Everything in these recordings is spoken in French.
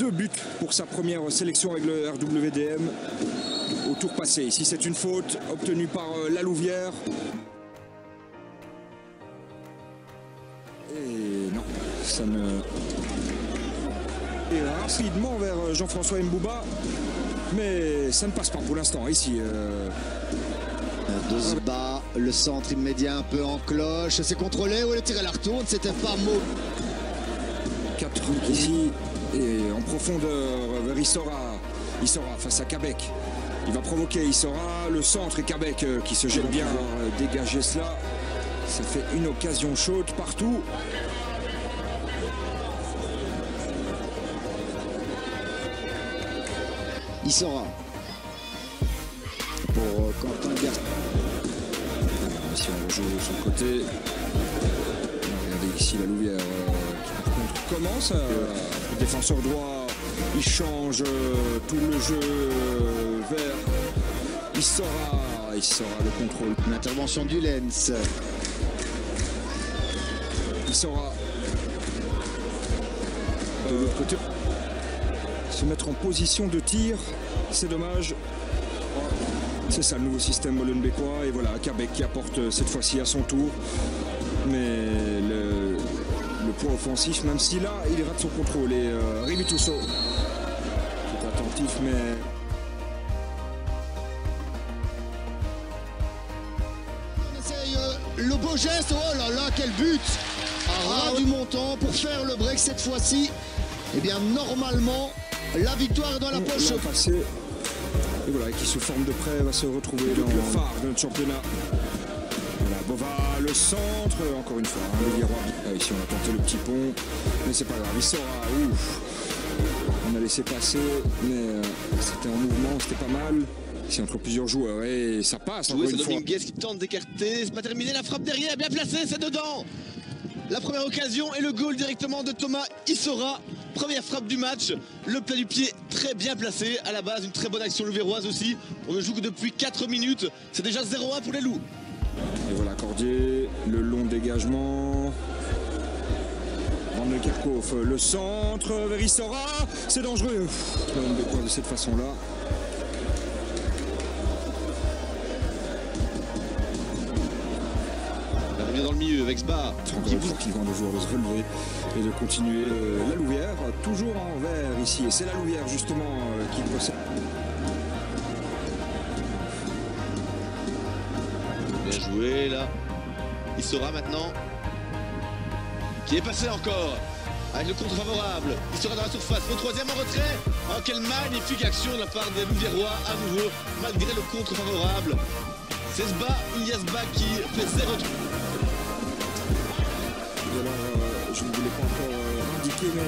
2 buts pour sa première sélection avec le RWDM au tour passé. Ici, c'est une faute obtenue par La Louvière. Et non, ça ne... Et rapidement vers Jean-François Mbouba, mais ça ne passe pas pour l'instant ici. De Zba, le centre immédiat un peu en cloche, c'est contrôlé, où le tir à la retourne, c'était pas mot. 4 ici, et en profondeur vers Issora. Issora face à Kabek. Il va provoquer Issora, le centre et Kabek qui se jette bien dégager cela. Ça fait une occasion chaude partout. Issora pour Quentin Garcia. Si on rejoue de son côté, regardez ici La Louvière qui par contre commence. Le défenseur droit, il change tout le jeu vers Issora le contrôle. L'intervention d'Ulens. Issora de l'autre côté. Se mettre en position de tir, c'est dommage. C'est ça le nouveau système molenbeekois. Et voilà, Kabek qui apporte cette fois-ci à son tour. Mais le point offensif, même si là, il rate son contrôle. Et Rivitusso, qui est attentif, mais... On essaye le beau geste, oh là là, quel but! À ras du montant pour faire le break cette fois-ci. Eh bien, normalement, la victoire est dans la poche. Et voilà, qui sous forme de prêt va se retrouver dans le phare de notre championnat. Voilà, Bova, le centre, encore une fois, le Virois. Ici, on a tenté le petit pont, mais c'est pas grave. Il sera, ouf. On a laissé passer, mais c'était en mouvement, c'était pas mal. Ici, entre plusieurs joueurs, et ça passe. Oui, c'est Dominguez qui tente d'écarter, c'est pas terminé, la frappe derrière, bien placée, c'est dedans. La première occasion et le goal directement de Thomas Issora. Première frappe du match, le plat du pied très bien placé. À la base, une très bonne action louvéroise aussi. On ne joue que depuis 4 minutes. C'est déjà 0-1 pour les Loups. Et voilà Cordier, le long dégagement. Van de Kerkhoff, le centre vers Issora. C'est dangereux. De cette façon-là. Dans le milieu avec Sba. Encore une fois qu'il vend le joueur de se relever et de continuer. La Louvière, toujours en vert ici. Et c'est La Louvière justement qui procède. Bien joué là. Il sera maintenant. Qui est passé encore. Avec le contre favorable. Il sera dans la surface. Au troisième en retrait. Oh, quelle magnifique action de la part des Louviérois à nouveau. Malgré le contre favorable. C'est Sba, Ilyas Sba qui fait 0. Alors, je ne voulais pas encore indiquer, mais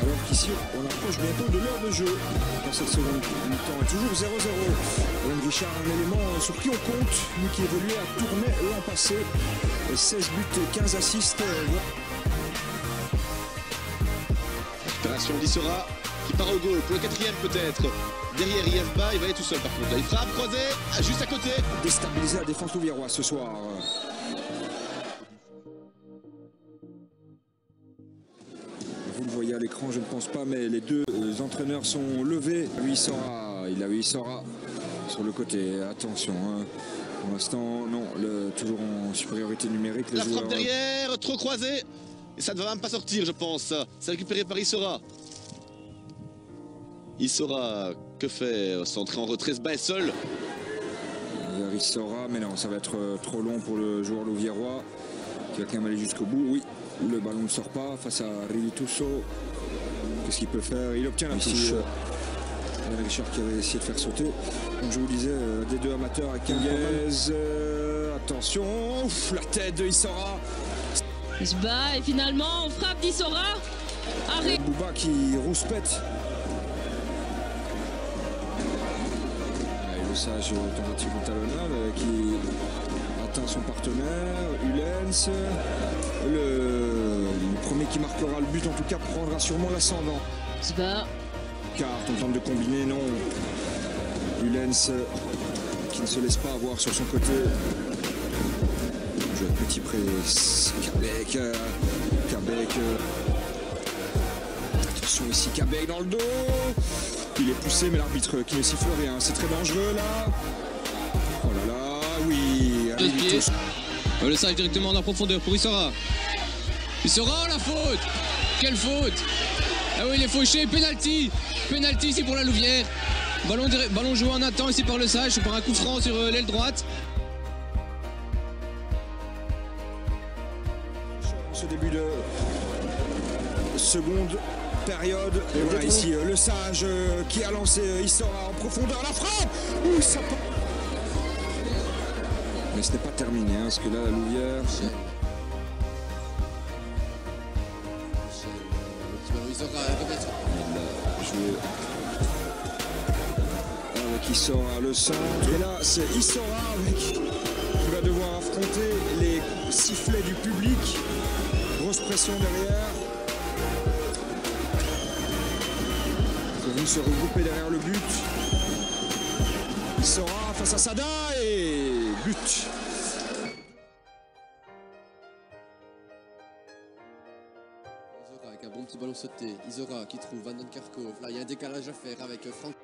alors qu'ici, on approche bientôt de l'heure de jeu. Dans cette seconde mi-temps, est toujours 0-0. Owen Richard, un élément sur qui on compte, lui qui évoluait à Tournai l'an passé. 16 buts et 15 assists. Récupération d'Issora qui part au goal pour le 4e peut-être. Derrière Ilyasba, il va aller tout seul par contre. Là, il frappe, croisé, juste à côté. Déstabiliser la défense louviéroise ce soir. Vous le voyez à l'écran, je ne pense pas, mais les deux entraîneurs sont levés. Il a eu Issora sur le côté. Attention, hein. Pour l'instant, non, toujours en supériorité numérique. La frappe derrière, trop croisé. Et ça ne va même pas sortir, je pense. C'est récupéré par Issora. Issora, que fait? Centré en retrait, Sba est seul. Vers Issora, mais non, ça va être trop long pour le joueur louviérois qui va quand même aller jusqu'au bout. Oui, le ballon ne sort pas face à Rivitusso. Qu'est-ce qu'il peut faire? Il obtient la touche. Richard qui avait essayé de faire sauter. Comme je vous disais, des deux amateurs avec Kenguez. Attention, ouf, la tête de Issora. Sba et finalement on frappe d'Issora. Arrête. Bouba qui rouspète. Et le sage tentative de talonnade qui atteint son partenaire. Ulens. Le premier qui marquera le but en tout cas prendra sûrement l'ascendant. Sba. Car on tente de combiner, non. Ulens qui ne se laisse pas avoir sur son côté. Jeu petit près. Kabek. Attention ici, Kabek dans le dos. Il est poussé, mais l'arbitre qui ne siffle rien. C'est très dangereux là. Oh là là, oui. Le sage directement en profondeur pour Issora. Issora, la faute. Quelle faute. Ah oui, il est fauché. Penalty. Penalty ici pour la Louvière. Ballon joué en attend ici par le sage, par un coup franc sur l'aile droite. Ce début de seconde période. Et voilà ici le sage qui a lancé Issora en profondeur. La frappe. Ouh, ça part. Mais ce n'est pas terminé, hein, parce que là, la Louvière. Avec Issora le centre. Et là, c'est Issora qui va devoir affronter les sifflets du public. Grosse pression derrière. Ils sont venus se regrouper derrière le but. Issora face à Sada et but. Avec un bon petit ballon sauté, Issora qui trouve Van Karkov. Là, il y a un décalage à faire avec Franck.